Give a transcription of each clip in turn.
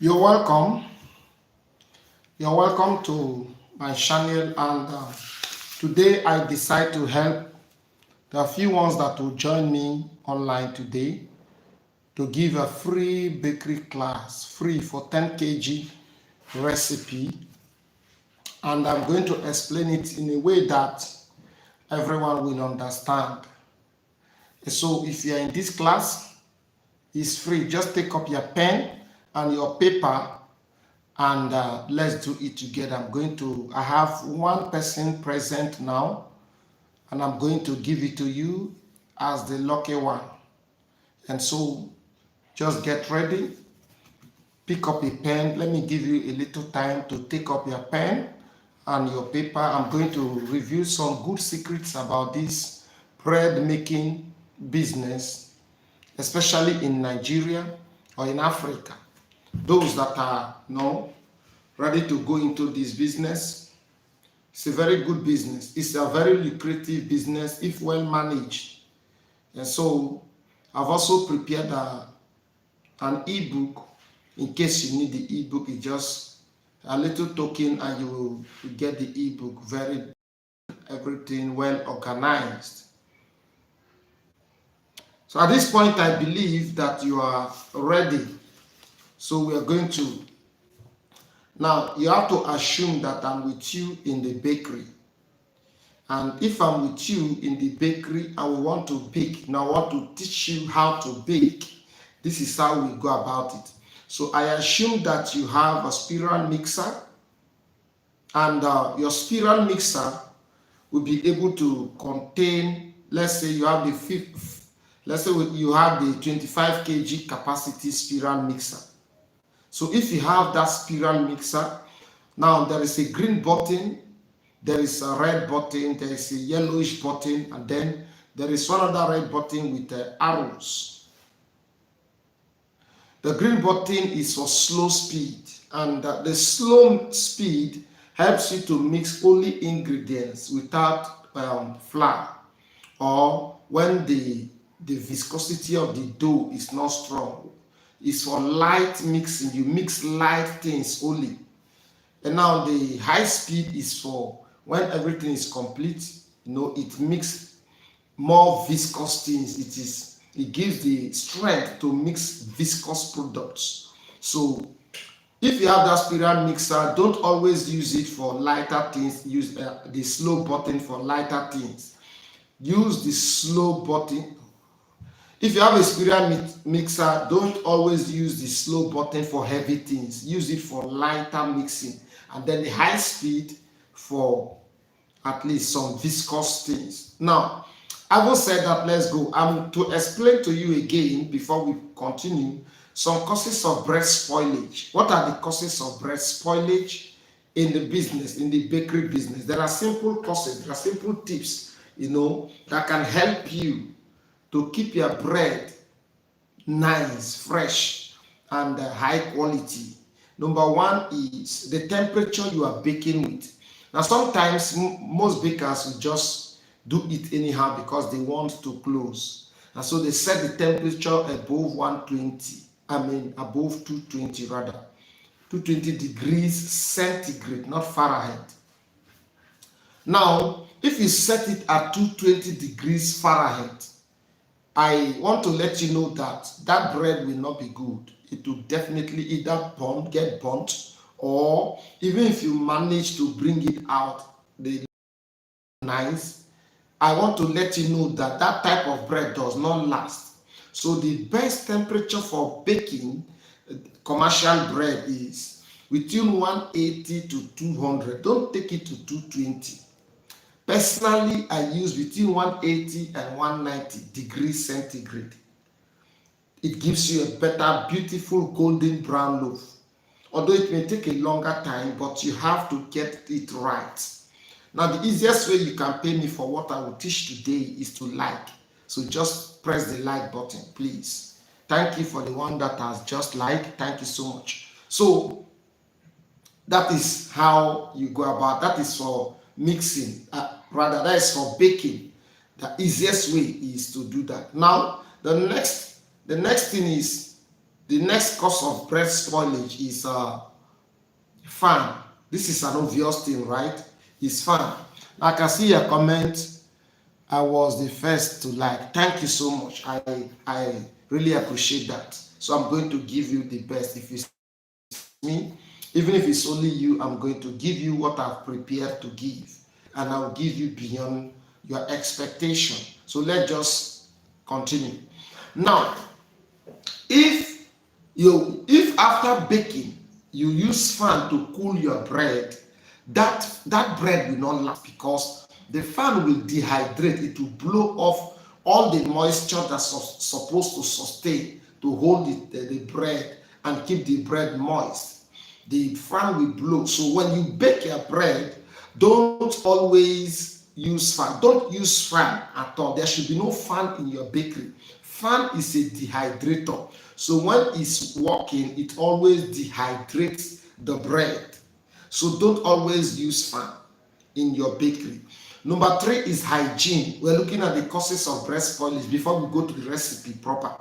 You're welcome. You're welcome to my channel, and today I decide to help the few ones that will join me online today to give a free bakery class, free for 10 kg recipe, and I'm going to explain it in a way that everyone will understand. So if you're in this class, it's free. Just take up your pen and your paper and let's do it together. I have one person present now, and I'm going to give it to you as the lucky one. And so just get ready, pick up a pen. Let me give you a little time to take up your pen and your paper. I'm going to review some good secrets about this bread making business, especially in Nigeria or in Africa. Those that are ready to go into this business, it's a very good business. It's a very lucrative business if well managed. And so I've also prepared an ebook. In case you need the ebook, it's just a little token and you will get the ebook. Everything well organized. So at this point, I believe that you are ready. So we are going to, now you have to assume that I'm with you in the bakery. And if I'm with you in the bakery and we want to bake, now I want to teach you how to bake. This is how we go about it. So I assume that you have a spiral mixer, and your spiral mixer will be able to contain, let's say you have the 25 kg capacity spiral mixer. So if you have that spiral mixer, now there is a green button, there is a red button, there is a yellowish button, and then there is one other red button with arrows. The green button is for slow speed, and the slow speed helps you to mix only ingredients without flour, or when the viscosity of the dough is not strong. It's for light mixing. You mix light things only. And now the high speed is for when everything is complete. It mixes more viscous things. It gives the strength to mix viscous products. So if you have that spiral mixer, don't always use it for lighter things. Use the slow button for lighter things. Use the slow button. If you have a spiral mixer, don't always use the slow button for heavy things. Use it for lighter mixing. And then the high speed for at least some viscous things. Now, having said that, let's go. I'm to explain to you again before we continue some causes of bread spoilage. What are the causes of bread spoilage in the business, in the bakery business? There are simple causes, there are simple tips, that can help you to keep your bread nice, fresh, and high quality. Number one is the temperature you are baking with. Now, sometimes most bakers will just do it anyhow because they want to close. And so they set the temperature above 120, above 220 rather. 220 degrees centigrade, not Fahrenheit. Now, if you set it at 220 degrees Fahrenheit, I want to let you know that that bread will not be good. It will definitely either get burnt, or even if you manage to bring it out nice, I want to let you know that that type of bread does not last. So the best temperature for baking commercial bread is between 180 to 200. Don't take it to 220. Personally, I use between 180 and 190 degrees centigrade. It gives you a better, beautiful golden brown loaf. Although it may take a longer time, but you have to get it right. Now, the easiest way you can pay me for what I will teach today is to like. So just press the like button, please. Thank you for the one that has just liked. Thank you so much. So that is how you go about. That is for mixing. That is for baking. The easiest way is to do that. Now, the next thing is The next cause of bread spoilage is fan. This is an obvious thing, right? It's fan. I can see a comment. I was the first to like. Thank you so much. I really appreciate that. So I'm going to give you the best. If it's me, even if it's only you, I'm going to give you what I've prepared to give, and I'll give you beyond your expectation. So let's just continue. Now, if if after baking you use fan to cool your bread, that bread will not last because the fan will dehydrate. It will blow off all the moisture that's supposed to sustain to hold the bread and keep the bread moist. The fan will blow. So when you bake your bread, don't always use fan. Don't use fan at all. There should be no fan in your bakery. Fan is a dehydrator. So when it's working, it always dehydrates the bread. So don't always use fan in your bakery. Number 3 is hygiene. We're looking at the causes of bread spoilage before we go to the recipe proper.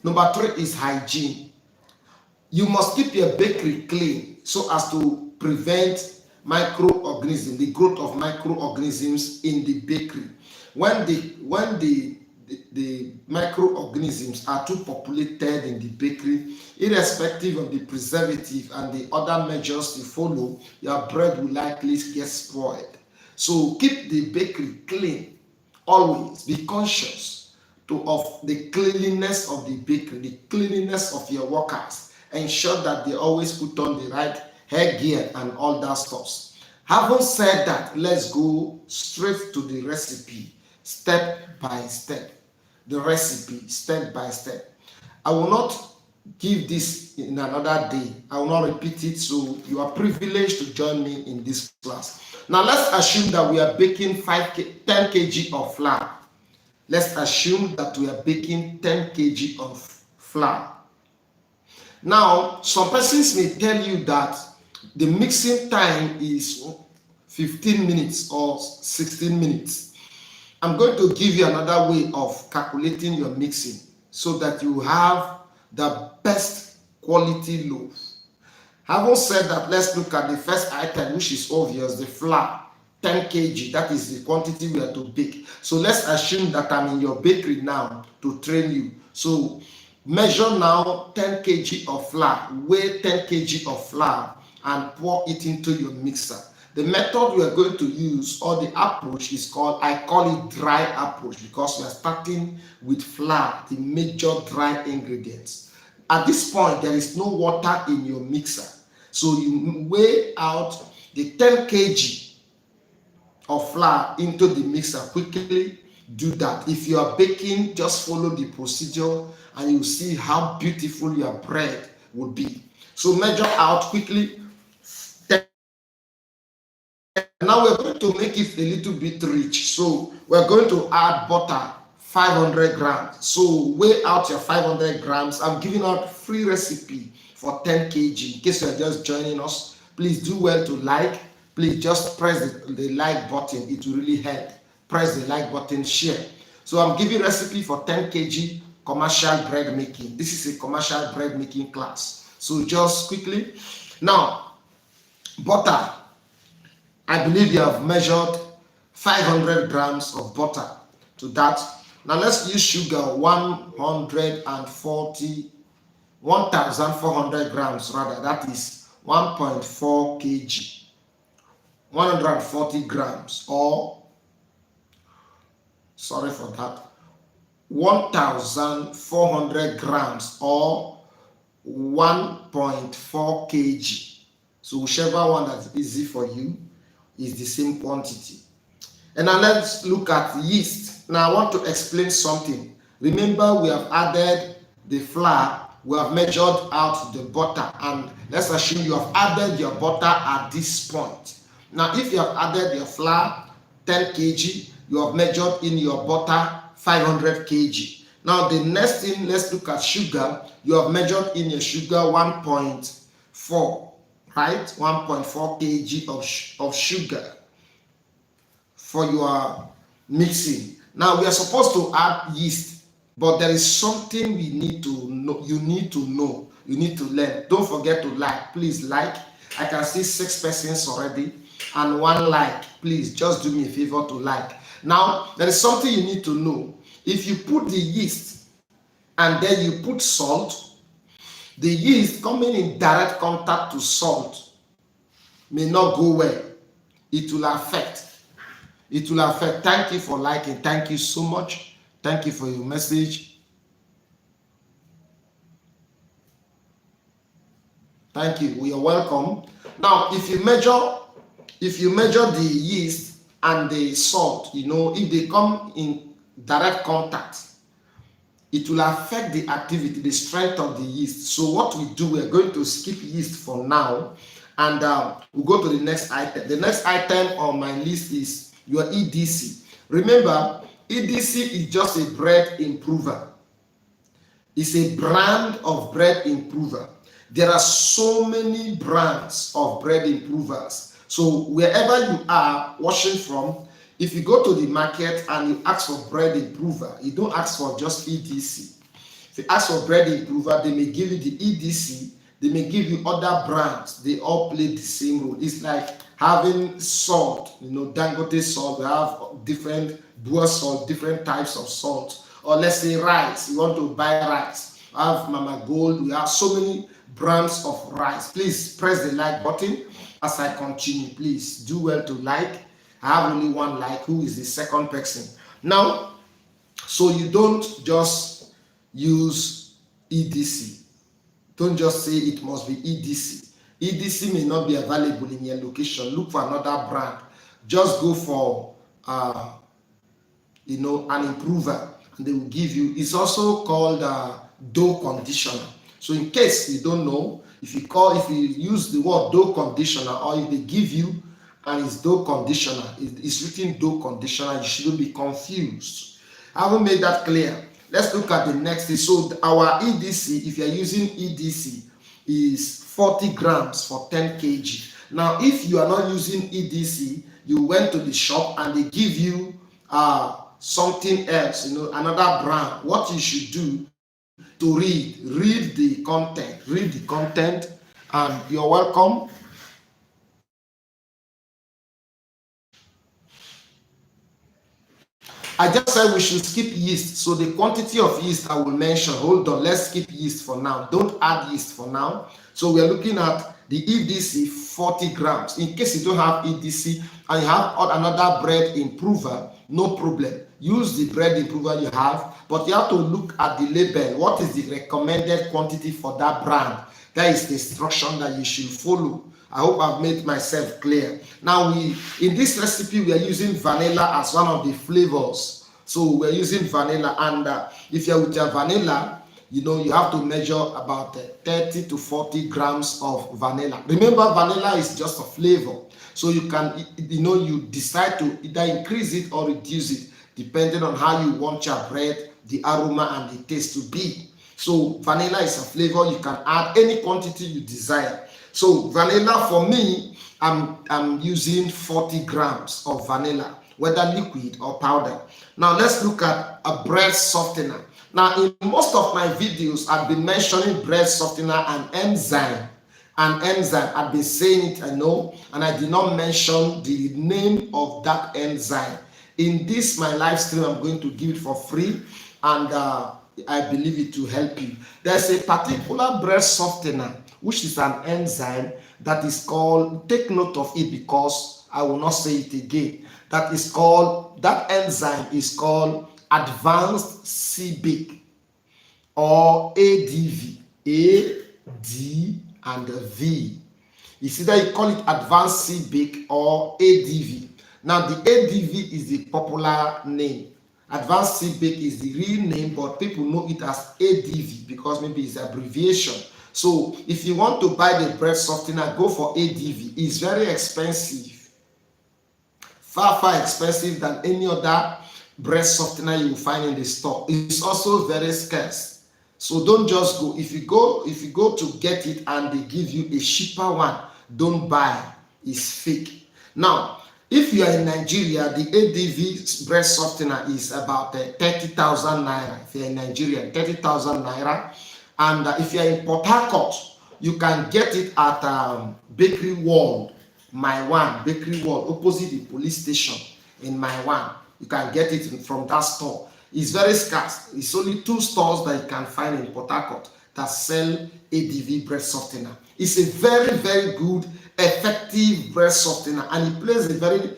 Number 3 is hygiene. You must keep your bakery clean so as to prevent microorganisms, the growth of microorganisms in the bakery. When the microorganisms are too populated in the bakery, irrespective of the preservative and the other measures you follow, your bread will likely get spoiled. So keep the bakery clean. Always be conscious of the cleanliness of the bakery, the cleanliness of your workers. Ensure that they always put on the right hair gear and all that stuff. Having said that, let's go straight to the recipe, step by step. The recipe, step by step. I will not give this in another day. I will not repeat it, so you are privileged to join me in this class. Now let's assume that we are baking 10 kg of flour. Let's assume that we are baking 10 kg of flour. Now, some persons may tell you that the mixing time is 15 minutes or 16 minutes. I'm going to give you another way of calculating your mixing so that you have the best quality loaf. Having said that, let's look at the first item, which is obvious, the flour, 10 kg. That is the quantity we are to bake. So let's assume that I'm in your bakery now to train you. So measure now 10 kg of flour, weigh 10 kg of flour and pour it into your mixer. The method we are going to use, or the approach, is I call it dry approach, because we are starting with flour, the major dry ingredients. At this point, there is no water in your mixer. So you weigh out the 10 kg of flour into the mixer. Quickly do that. If you are baking, just follow the procedure and you'll see how beautiful your bread will be. So measure out quickly. Now we're going to make it a little bit rich. So we're going to add butter, 500 grams. So weigh out your 500 grams. I'm giving out free recipe for 10 kg. In case you're just joining us, please do well to like. Please just press the like button. It will really help. Press the like button, share. So I'm giving recipe for 10 kg commercial bread making. This is a commercial bread making class. So just quickly. Now, butter. I believe you have measured 500 grams of butter to that. Now let's use sugar, 1,400 grams rather. That is 1.4 kg. 140 grams, or sorry for that, 1,400 grams or 1.4 kg. So whichever one that's easy for you is the same quantity. And now let's look at yeast. Now I want to explain something. Remember, we have added the flour, we have measured out the butter, and let's assume you have added your butter at this point. Now if you have added your flour 10 kg, you have measured in your butter 500 kg. Now the next thing, let's look at sugar. You have measured in your sugar 1.4, right? 1.4 kg of sugar for your mixing. Now we are supposed to add yeast But there is something we need to know. You need to know. You need to learn. Don't forget to like. Please like. I can see 6 persons already and 1 like. Please just do me a favor to like. Now, there is something you need to know. If you put the yeast and then you put salt, the yeast coming in direct contact to salt may not go well. It will affect. It will affect. Thank you for liking. Thank you so much. Thank you for your message. Thank you. We are welcome. Now, if you measure the yeast and the salt, if they come in direct contact, it will affect the activity, the strength of the yeast. So what we do, we're going to skip yeast for now, and we'll go to the next item. The next item on my list is your EDC. Remember, EDC is just a bread improver. It's a brand of bread improver. There are so many brands of bread improvers. So wherever you are watching from, if you go to the market and you ask for bread improver, you don't ask for just EDC. If you ask for bread improver, they may give you the EDC, they may give you other brands. They all play the same role. It's like having salt, Dangote salt. We have different Boer salt, different types of salt. Or let's say rice, you want to buy rice. We have Mama Gold, we have so many brands of rice. Please press the like button as I continue. Please do well to like. I have only 1 like. Who is the second person? Now, so you don't just use EDC. Don't just say it must be EDC. EDC may not be available in your location. Look for another brand. Just go for an improver, and they will give you. It's also called dough conditioner. So in case you don't know, if you use the word dough conditioner, or if they give you and it's dough conditioner, it's written dough conditioner, you shouldn't be confused. I haven't made that clear. Let's look at the next thing. So our EDC, if you're using EDC, is 40 grams for 10 kg. Now, if you are not using EDC, you went to the shop and they give you something else, another brand. What you should do to read the content, and you're welcome. I just said we should skip yeast. So the quantity of yeast I will mention. Hold on, let's skip yeast for now. Don't add yeast for now. So we're looking at the EDC 40 grams. In case you don't have EDC and you have another bread improver, no problem. Use the bread improver you have, but you have to look at the label. What is the recommended quantity for that brand? That is the instruction that you should follow. I hope I've made myself clear. Now, in this recipe, we are using vanilla as one of the flavors. So we're using vanilla, and if you're with your vanilla, you have to measure about 30 to 40 grams of vanilla. Remember, vanilla is just a flavor. So you can, you decide to either increase it or reduce it, depending on how you want your bread, the aroma, and the taste to be. So vanilla is a flavor. You can add any quantity you desire. So vanilla, for me, I'm using 40 grams of vanilla, whether liquid or powder. Now let's look at a bread softener. Now, in most of my videos, I've been mentioning bread softener and enzyme. I've been saying it, I know, and I did not mention the name of that enzyme. In this, my live stream, I'm going to give it for free, and I believe it will help you. There's a particular bread softener, which is an enzyme that is called, take note of it because I will not say it again. That enzyme is called advanced CBIC or ADV. A, D, and V. It's either you call it advanced CBIC or ADV. Now, the ADV is the popular name. Advanced CBIC is the real name, but people know it as ADV because maybe it's abbreviation. So if you want to buy the bread softener, go for ADV. It's very expensive. Far expensive than any other bread softener you will find in the store. It's also very scarce. So don't just go. If you go to get it and they give you a cheaper one, don't buy. It's fake. Now, If you are in Nigeria, the ADV breast softener is about 30,000 naira. If you're in Nigeria, 30,000 naira. And if you're in Port Harcourt, you can get it at Bakery World, My One, Bakery World, opposite the police station in My One. You can get it from that store. It's very scarce. It's only 2 stores that you can find in Port Harcourt that sell ADV breast softener. It's a very, very good, effective breast softener, and it plays a very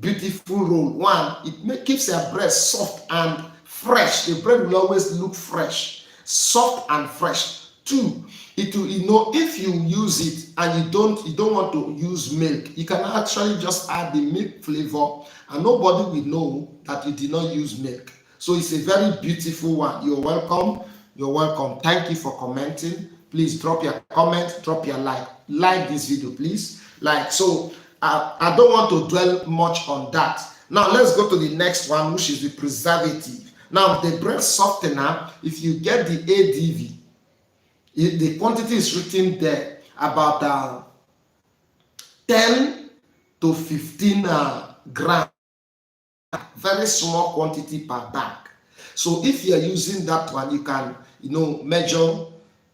beautiful role. One, it keeps your breast soft and fresh. The bread will always look fresh, soft and fresh. 2, it will, if you use it and you don't want to use milk, you can actually just add the milk flavor and nobody will know that you did not use milk. So it's a very beautiful one. You're welcome. You're welcome. Thank you for commenting. Please drop your comment, drop your like this video, please. So I don't want to dwell much on that. Now let's go to the next one, which is the preservative. Now the breast softener, if you get the ADV, the quantity is written there about 10 to 15 grams, very small quantity per bag. So if you are using that one, you can measure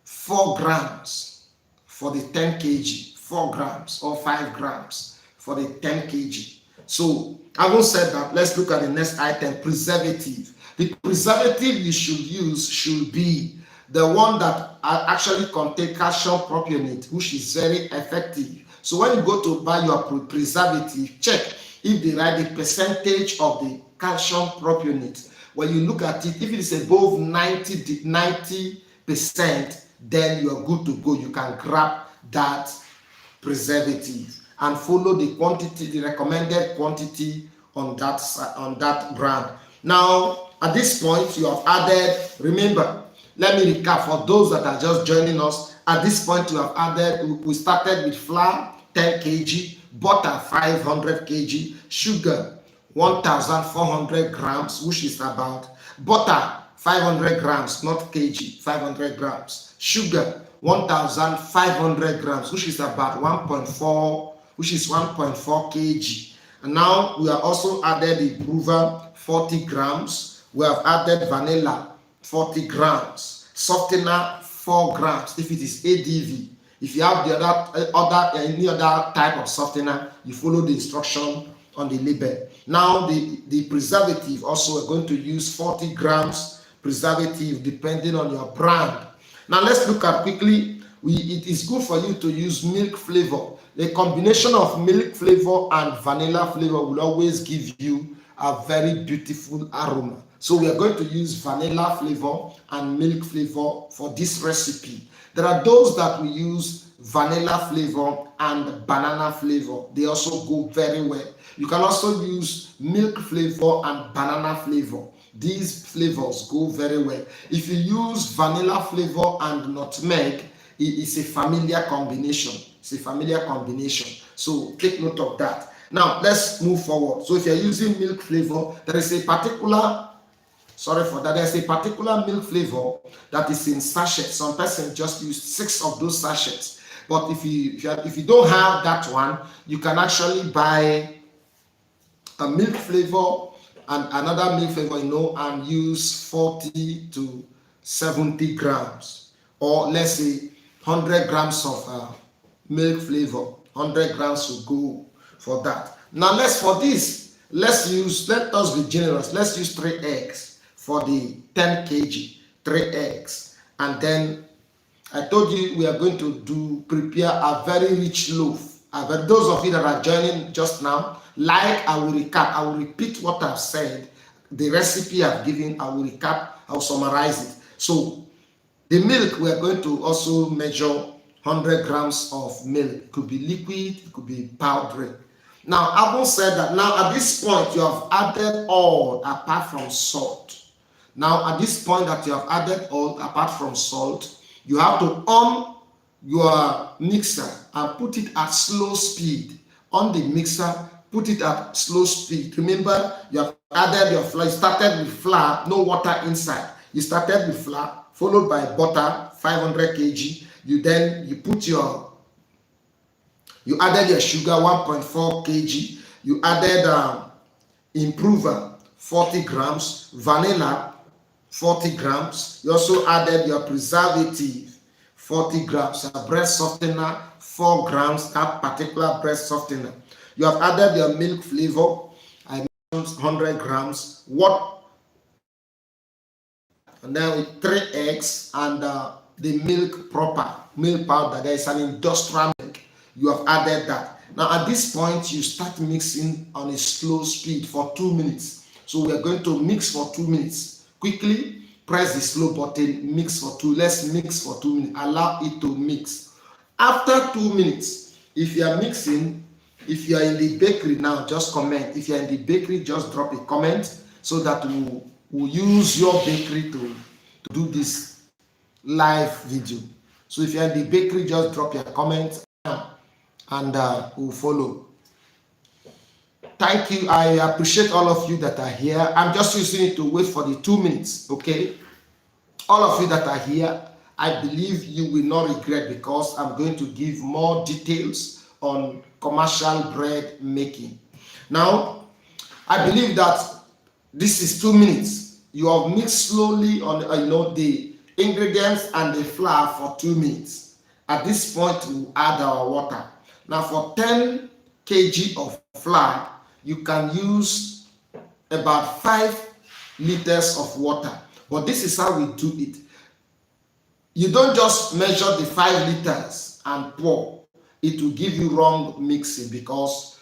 4 grams for the 10 kg, 4 grams or 5 grams for the 10 kg. So having said that, let's look at the next item, preservative. The preservative you should use should be the one that actually contains calcium propionate, which is very effective. So when you go to buy your preservative, check if they write the percentage of the calcium propionate. When you look at it, if it is above 90%, then you are good to go. You can grab that preservative and follow the quantity, the recommended quantity on that brand. Now, at this point, you have added, remember, let me recap for those that are just joining us. At this point, you have added, we started with flour, 10 kg, butter, 500 kg, sugar, 1,400 grams, which is about, butter, 500 grams, not kg, 500 grams, sugar, 1,500 grams, which is about 1.4 kg. And now we have also added the brewer, 40 grams. We have added vanilla, 40 grams, softener, 4 grams if it is ADV. If you have the any other type of softener, you follow the instruction on the label. Now the preservative, also we're going to use 40 grams preservative depending on your brand. Now let's look at quickly, it is good for you to use milk flavor. The combination of milk flavor and vanilla flavor will always give you a very beautiful aroma. So we are going to use vanilla flavor and milk flavor for this recipe. There are those that will use vanilla flavor and banana flavor. They also go very well. You can also use milk flavor and banana flavor. These flavors go very well. If you use vanilla flavor and nutmeg, it is a familiar combination. It's a familiar combination. So take note of that. Now let's move forward. So if you're using milk flavor, there's a particular milk flavor that is in sachets. Some person just use 6 of those sachets. But if you don't have that one, you can actually buy a milk flavor and another milk flavor, and use 40 to 70 grams, or let's say 100 grams of milk flavor. 100 grams will go for that. Now let us be generous. Let's use 3 eggs for the 10 kg. 3 eggs, and then I told you we are going to prepare a very rich loaf. Those of you that are joining just now, I will recap. I will repeat what I've said. The recipe I've given, I will recap. I'll summarize it. So the milk, we are going to also measure 100 grams of milk. It could be liquid, it could be powdery. Now, having said that, now at this point, you have added all apart from salt. Now, at this point that you have added all apart from salt, you have to on your mixer and put it at slow speed. On the mixer, put it at slow speed. Remember, you have added your flour. You started with flour, no water inside. You started with flour, followed by butter, 500 kg. You added your sugar, 1.4 kg. You added improver 40 grams, vanilla 40 grams. You also added your preservative 40 grams, a breast softener 4 grams, that particular breast softener. You have added your milk flavor, I mentioned 100 grams, what, and then with 3 eggs and the milk proper, milk powder. There is an industrial milk. You have added that. Now at this point, you start mixing on a slow speed for 2 minutes. So we are going to mix for 2 minutes. Quickly press the slow button, mix for 2. Let's mix for 2 minutes. Allow it to mix. After 2 minutes, if you are mixing, if you are in the bakery now, just comment. If you are in the bakery, just drop a comment so that we'll use your bakery to do this live video. So if you're in the bakery, just drop your comment and we'll follow. Thank you. I appreciate all of you that are here. I'm just using it to wait for the 2 minutes, okay? All of you that are here, I believe you will not regret, because I'm going to give more details on commercial bread making. Now, I believe that this is 2 minutes. You have mixed slowly on the ingredients and the flour for 2 minutes. At this point, we'll add our water. Now, for 10 kg of flour, you can use about 5 liters of water. But this is how we do it. You don't just measure the 5 liters and pour. It will give you wrong mixing, because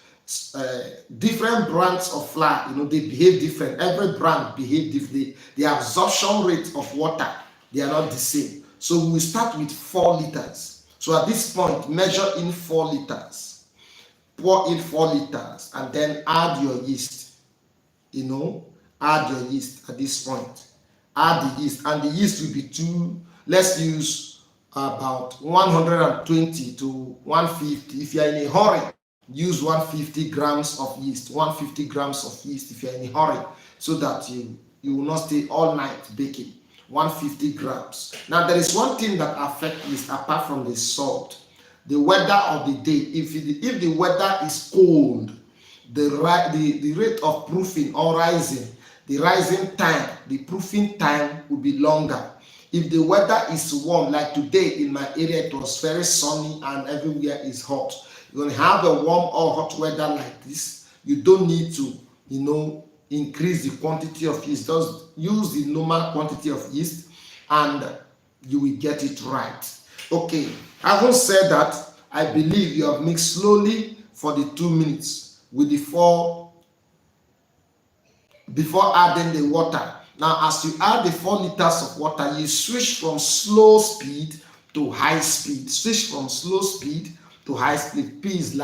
different brands of flour, they behave different. Every brand behave differently. The absorption rate of water, they are not the same. So we start with 4 liters. So at this point, measure in 4 liters. Pour in 4 liters and then add your yeast. Add your yeast at this point. Add the yeast, and the yeast will be let's use about 120 to 150. If you are in a hurry, use 150 grams of yeast. 150 grams of yeast if you are in a hurry, so that you will not stay all night baking. 150 grams. Now there is one thing that affects yeast apart from the salt: the weather of the day. If the weather is cold, the rate of proofing or rising, the rising time, the proofing time will be longer. If the weather is warm, like today in my area, it was very sunny and everywhere is hot. When you have a warm or hot weather like this, you don't need to, increase the quantity of yeast. Just use the normal quantity of yeast and you will get it right. Okay, having said that, I believe you have mixed slowly for the 2 minutes with the 4 before adding the water. Now, as you add the 4 liters of water, you switch from slow speed to high speed. Switch from slow speed to high speed. Please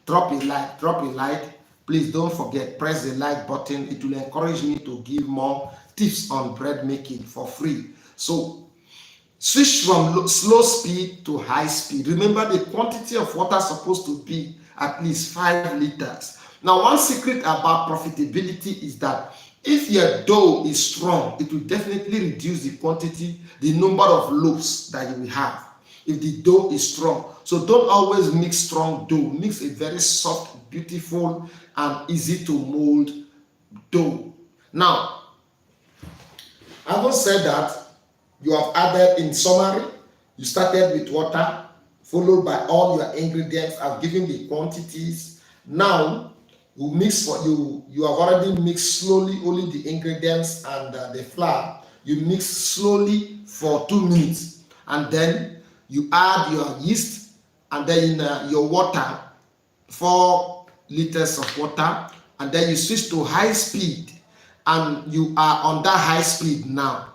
drop a like. Please don't forget, press the like button. It will encourage me to give more tips on bread making for free. So, switch from slow speed to high speed. Remember, the quantity of water is supposed to be at least 5 liters. Now, one secret about profitability is that if your dough is strong, it will definitely reduce the number of loaves that you will have if the dough is strong. So don't always mix strong dough. Mix a very soft, beautiful, and easy to mold dough. Now, having said that, you have added, in summary, you started with water, followed by all your ingredients. I've given the quantities. Now, you mix for you have already mixed slowly only the ingredients and the flour. You mix slowly for 2 minutes, and then you add your yeast, and then your water, 4 liters of water, and then you switch to high speed, and you are on that high speed now.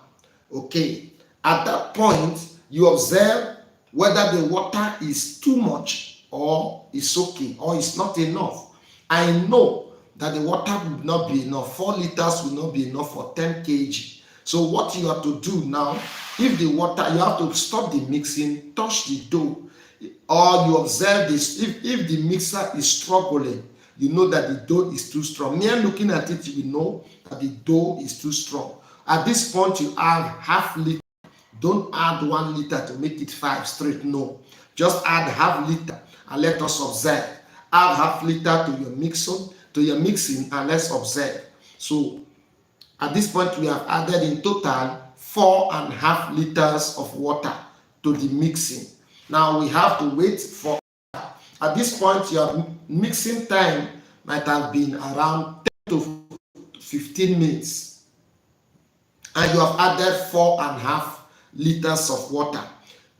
Okay, at that point you observe whether the water is too much or it's okay or it's not enough. I know that the water will not be enough. 4 liters will not be enough for 10 kg. So what you have to do now, if the water, you have to stop the mixing, touch the dough, or you observe this. If the mixer is struggling, you know that the dough is too strong. Mere looking at it, you know that the dough is too strong. At this point, you add half liter. Don't add 1 liter to make it 5 straight. No, just add half liter and let us observe. Add half liter to your mixer, to your mixing, and let's observe. So at this point, we have added in total 4.5 liters of water to the mixing. Now we have to wait for, at this point, your mixing time might have been around 10 to 15 minutes, and you have added 4.5 liters of water.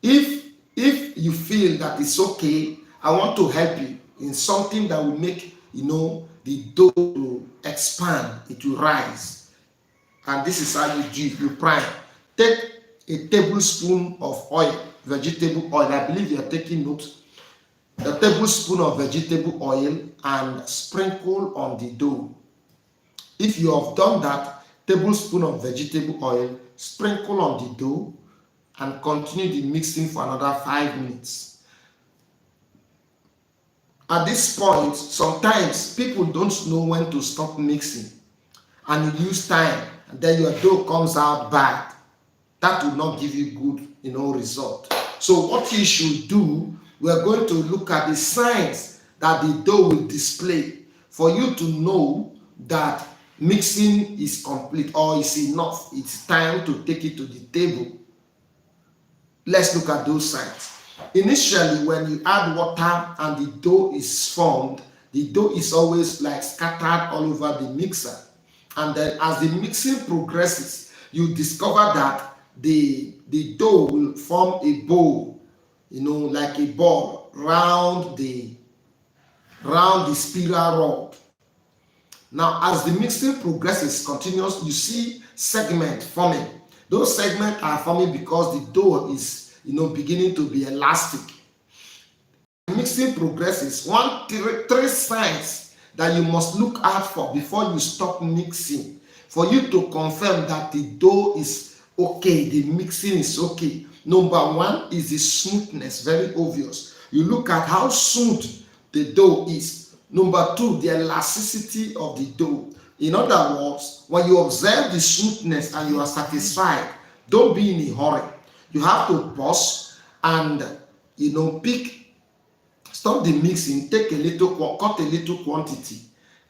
If you feel that it's okay, I want to help you in something that will make the dough to expand, it will rise. And this is how you do it. You prime. Take a tablespoon of oil, vegetable oil. I believe you are taking notes. A tablespoon of vegetable oil, and sprinkle on the dough. If you have done that, tablespoon of vegetable oil, sprinkle on the dough, and continue the mixing for another 5 minutes. At this point, sometimes people don't know when to stop mixing, and you lose time, and then your dough comes out bad. That will not give you good result. So what you should do, we are going to look at the signs that the dough will display for you to know that mixing is complete or is enough. It's time to take it to the table. Let's look at those signs. Initially, when you add water and the dough is formed, the dough is always like scattered all over the mixer. And then as the mixing progresses, you discover that the dough will form a bowl, like a ball round the spiral rod. Now, as the mixing progresses continuous, you see segments forming. Those segments are forming because the dough is, beginning to be elastic. The mixing progresses. Three signs that you must look out for before you stop mixing, for you to confirm that the dough is okay, the mixing is okay. Number one is the smoothness, very obvious. You look at how smooth the dough is. Number two, the elasticity of the dough. In other words, when you observe the smoothness and you are satisfied, don't be in a hurry. You have to pause and stop the mixing, cut a little quantity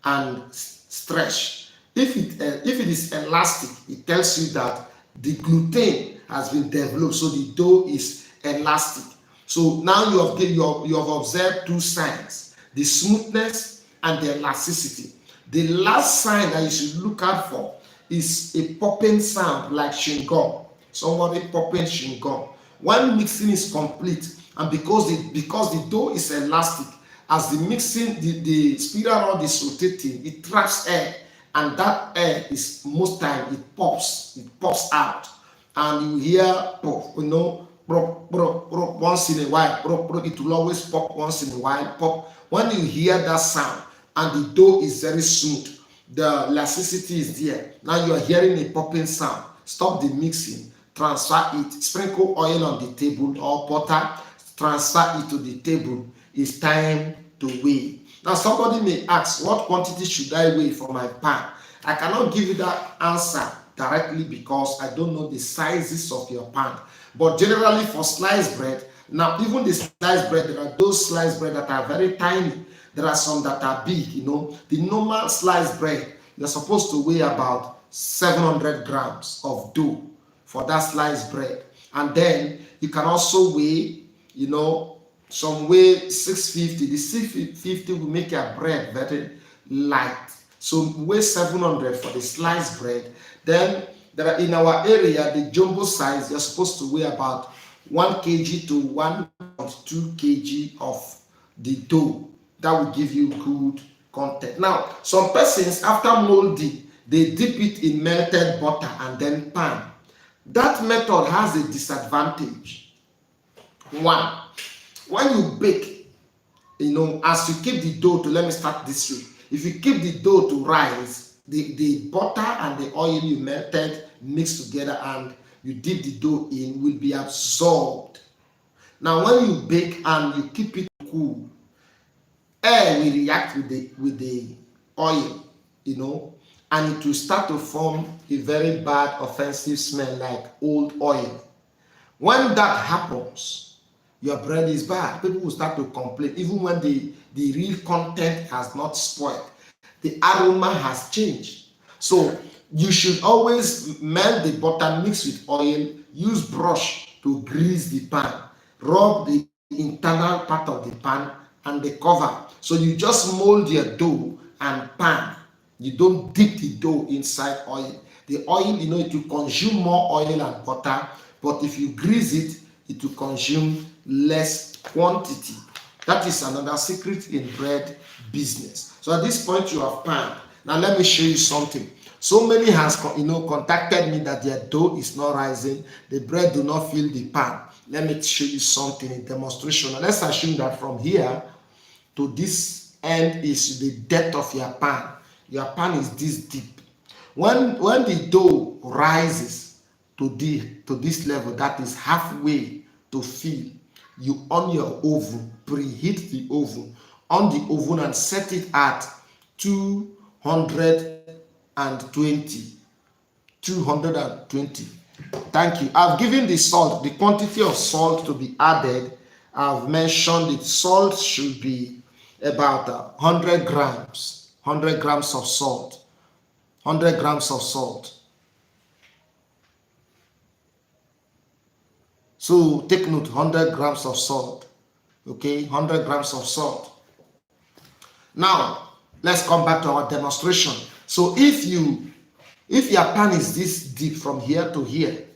and stretch. If it is elastic, it tells you that the gluten has been developed, so the dough is elastic. So now you have observed two signs: the smoothness and the elasticity. The last sign that you should look out for is a popping sound, like chewing gum. Somebody popping chewing gum. When mixing is complete, and because the dough is elastic, as the mixing, the spiral rod is rotating, it traps air, and that air is most time it pops out, and you hear pop, once in a while. It will always pop once in a while. Pop. When you hear that sound and the dough is very smooth, the elasticity is there. Now you are hearing a popping sound. Stop the mixing, transfer it, sprinkle oil on the table or butter, transfer it to the table. It's time to weigh. Now somebody may ask, what quantity should I weigh for my pan? I cannot give you that answer directly because I don't know the sizes of your pan. But generally for sliced bread, now even the sliced bread, there are those sliced bread that are very tiny. There are some that are big. The normal sliced bread, you're supposed to weigh about 700 grams of dough for that sliced bread. And then you can also weigh, some weigh 650. The 650 will make your bread very light. So weigh 700 for the sliced bread. Then there are, in our area, the jumbo size, you're supposed to weigh about 1 kg to 1.2 kg of the dough. That will give you good content. Now, some persons, after molding, they dip it in melted butter and then pan. That method has a disadvantage. One, when you bake, as you keep the dough to, let me start this way. If you keep the dough to rise, the butter and the oil you melted mix together and you dip the dough in will be absorbed. Now, when you bake and you keep it cool, air will react with the oil, and it will start to form a very bad, offensive smell like old oil. When that happens, your bread is bad. People will start to complain, even when the real content has not spoiled. the aroma has changed. So you should always melt the butter, mix with oil, use brush to grease the pan, rub the internal part of the pan and the cover. So you just mold your dough and pan. You don't dip the dough inside oil. The oil, it will consume more oil and butter, but if you grease it, it will consume less quantity. That is another secret in bread business. So at this point, you have pan. Now let me show you something. So many has contacted me that their dough is not rising, the bread do not fill the pan. Let me show you something in demonstration. Now let's assume that from here to this end is the depth of your pan. Your pan is this deep. When the dough rises to this level, that is halfway to fill, you on your oven, preheat the oven, on the oven and set it at 220. 220. Thank you. I've given the salt, the quantity of salt to be added. I've mentioned it. Salt should be about 100 grams. 100 grams of salt. 100 grams of salt. So take note, 100 grams of salt. Okay, 100 grams of salt. Now, let's come back to our demonstration. So if your pan is this deep from here to here,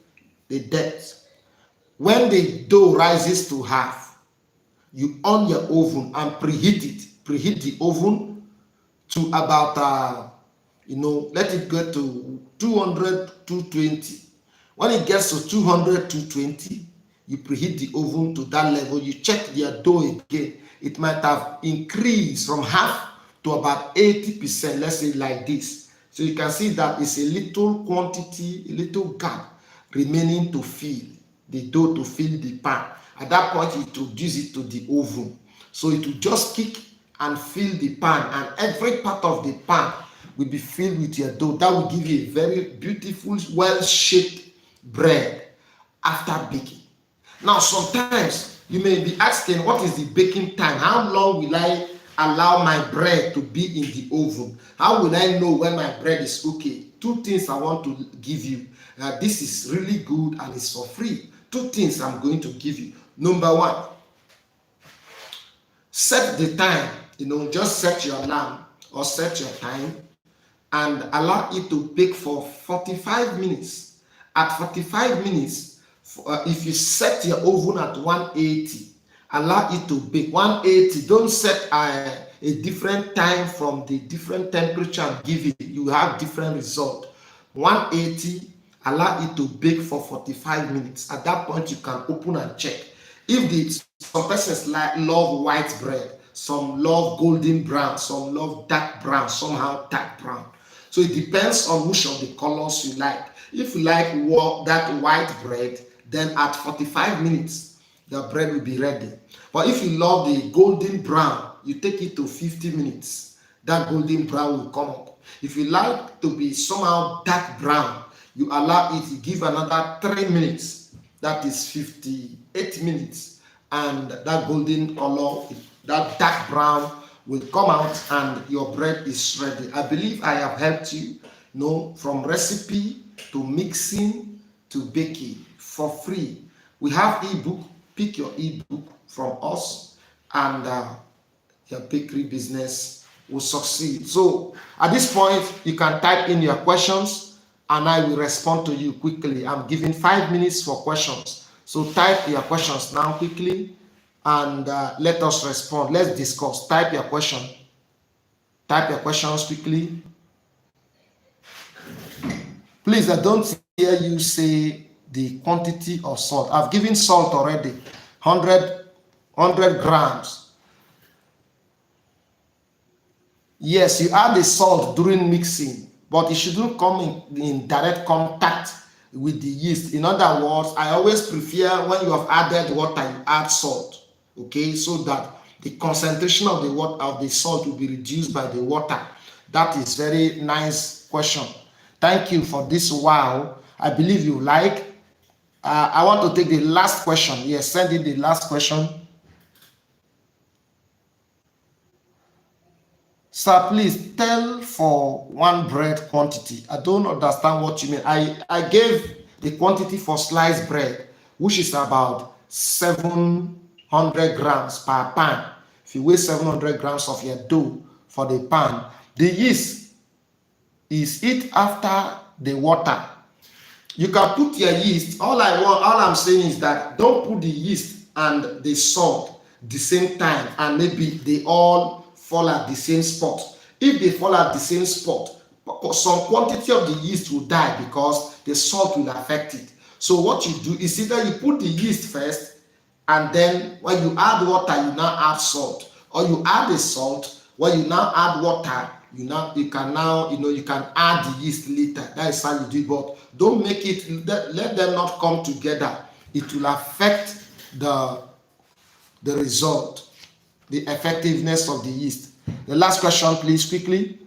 the depth, when the dough rises to half, you on your oven and preheat it. Preheat the oven to about, let it go to 200, 220. When it gets to 200, 220, you preheat the oven to that level. You check your dough again. It might have increased from half to about 80%, let's say like this. So you can see that it's a little quantity, a little gap remaining to fill the dough, to fill the pan. At that point, you introduce it to the oven. So it will just kick and fill the pan, and every part of the pan will be filled with your dough. That will give you a very beautiful, well-shaped bread after baking. Now, sometimes you may be asking, what is the baking time? How long will I allow my bread to be in the oven? How will I know when my bread is okay? Two things I want to give you. This is really good and it's for free. Two things I'm going to give you. Number one, set the time. Just set your alarm or set your time and allow it to bake for 45 minutes. At 45 minutes, if you set your oven at 180, allow it to bake 180. Don't set a different time from the different temperature and give it. You have different result. 180, allow it to bake for 45 minutes. At that point, you can open and check. Some persons love white bread, some love golden brown, some love dark brown, somehow dark brown. So it depends on which of the colors you like. If you like that white bread, then at 45 minutes, the bread will be ready. But if you love the golden brown, you take it to 50 minutes. That golden brown will come up. If you like to be somehow dark brown, you allow it, you give another 3 minutes. That is 58 minutes. And that golden color, that dark brown will come out and your bread is ready. I believe I have helped you, from recipe to mixing to baking for free. We have ebook. Pick your ebook from us and your bakery business will succeed. So at this point, you can type in your questions and I will respond to you quickly. I'm giving 5 minutes for questions. So type your questions now quickly and let us respond. Let's discuss. Type your question. Type your questions quickly. Please, I don't hear you say the quantity of salt. I've given salt already. 100 grams. Yes, you add the salt during mixing, but it shouldn't come in direct contact with the yeast. In other words, I always prefer when you have added water, you add salt. Okay, so that the concentration of the salt will be reduced by the water. That is very nice question. Thank you for this. Wow, I believe you like. I want to take the last question. Yes, send in the last question. Sir, please tell for one bread quantity. I don't understand what you mean. I gave the quantity for sliced bread, which is about 700 grams per pan. If you weigh 700 grams of your dough for the pan, the yeast is it after the water. You can put your yeast. All I'm saying is that don't put the yeast and the salt the same time, and maybe they all fall at the same spot. If they fall at the same spot, some quantity of the yeast will die because the salt will affect it. So what you do is either you put the yeast first, and then when you add water, you now add salt, or you add the salt, when you now add water, you can add the yeast later. That is how you do it. But don't make it, let them not come together. It will affect the result, the effectiveness of the yeast. The last question, please, quickly.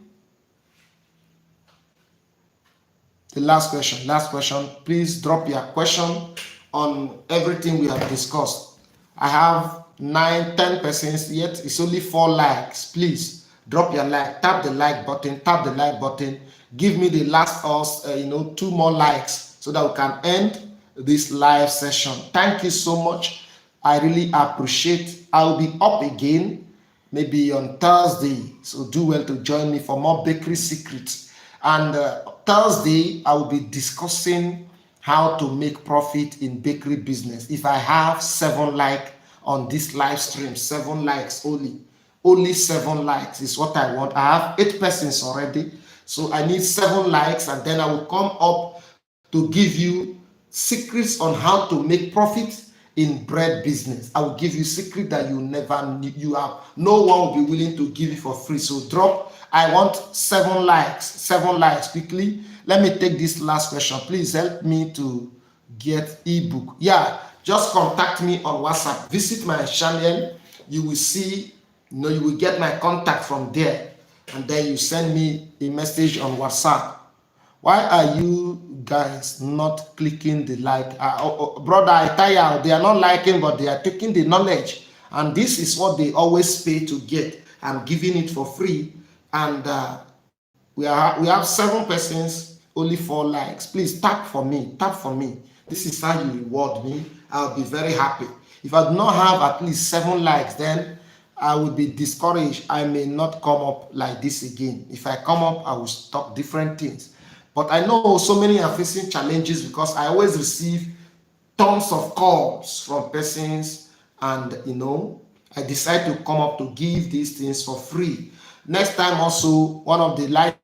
The last question. Please drop your question on everything we have discussed. I have 9-10 persons, yet it's only 4 likes. Please drop your like, tap the like button, give me the last 2 more likes so that we can end this live session. Thank you so much. I really appreciate. I'll be up again maybe on Thursday, so do well to join me for more bakery secrets. And Thursday I will be discussing how to make profit in bakery business. If I have 7 likes on this live stream, 7 likes only 7 likes is what I want. I have 8 persons already, so I need 7 likes, and then I will come up to give you secrets on how to make profit in bread business. I will give you secret that you never knew you have. No one will be willing to give you for free. So drop. I want 7 likes. 7 likes quickly. Let me take this last question. Please help me to get ebook. Yeah, just contact me on WhatsApp. Visit my channel. You will see, you will get my contact from there, and then you send me a message on WhatsApp. Why are you guys not clicking the like? Brother, I tell you, they are not liking, but they are taking the knowledge, and this is what they always pay to get. I'm giving it for free, and we have 7 persons, only 4 likes. Please tap for me. This is how you reward me. I'll be very happy. If I do not have at least 7 likes, then I will be discouraged. I may not come up like this again. If I come up, I will talk different things. But I know so many are facing challenges because I always receive tons of calls from persons, and I decide to come up to give these things for free. Next time also, one of the live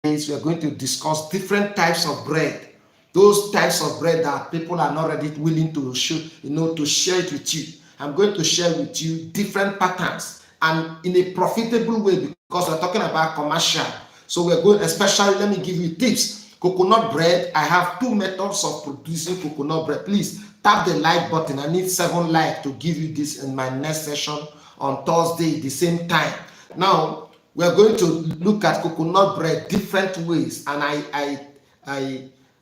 days, we are going to discuss different types of bread. Those types of bread that people are not ready willing to show, to share it with you. I'm going to share with you different patterns and in a profitable way, because we're talking about commercial. So we're going, especially, let me give you tips. Coconut bread, I have 2 methods of producing coconut bread. Please tap the like button. I need 7 likes to give you this in my next session on Thursday, the same time. Now, we're going to look at coconut bread different ways, and I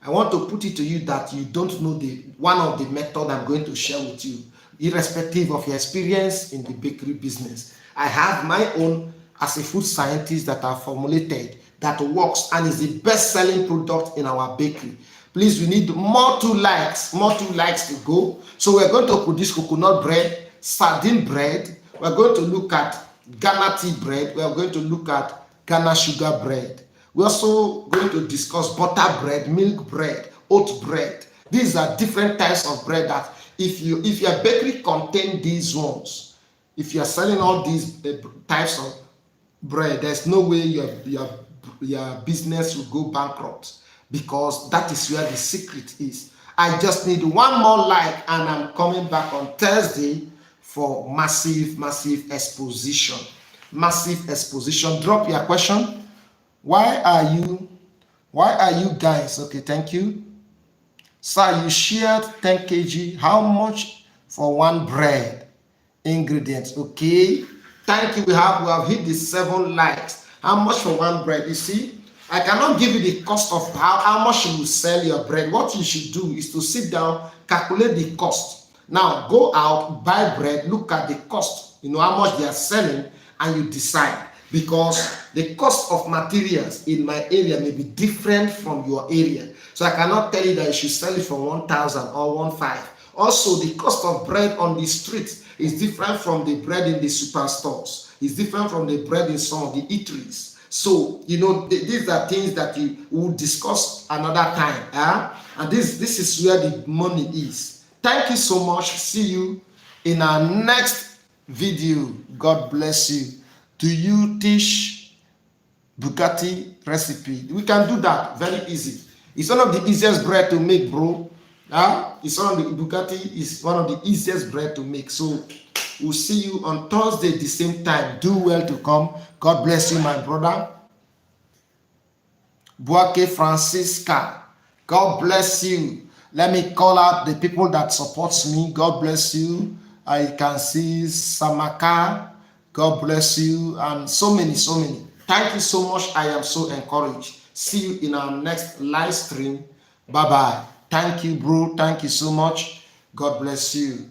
want to put it to you that you don't know one of the method I'm going to share with you, irrespective of your experience in the bakery business. I have my own as a food scientist that I formulated that works and is the best-selling product in our bakery. Please, we need more 2 likes to go. So we're going to produce coconut bread, sardine bread. We're going to look at Ghana tea bread. We're going to look at Ghana sugar bread. We're also going to discuss butter bread, milk bread, oat bread. These are different types of bread that if your bakery contains these ones, if you are selling all these types of bread, there's no way your business will go bankrupt, because that is where the secret is. I just need 1 more like, and I'm coming back on Thursday for massive exposition. Drop your question. Why are you guys, okay, thank you. Sir, you shared 10 kg. How much for 1 bread? Ingredients, okay. Thank you. We have hit the 7 likes. How much for 1 bread? You see, I cannot give you the cost of how much you will sell your bread. What you should do is to sit down, calculate the cost. Now go out, buy bread, look at the cost, how much they are selling, and you decide. because the cost of materials in my area may be different from your area. So I cannot tell you that you should sell it for 1,000 or 1,500. Also, the cost of bread on the street is different from the bread in the superstores. It's different from the bread in some of the eateries. So, these are things that we will discuss another time. And this is where the money is. Thank you so much. See you in our next video. God bless you. Do you teach Bugatti recipe? We can do that very easy. It's one of the easiest bread to make, bro. It's one of the Bugatti is one of the easiest bread to make. So we'll see you on Thursday the same time. Do well to come. God bless you, my brother. Buake Francisca, God bless you. Let me call out the people that supports me. God bless you. I can see Samaka. God bless you. And so many. Thank you so much. I am so encouraged. See you in our next live stream. Bye-bye. Thank you, bro. Thank you so much. God bless you.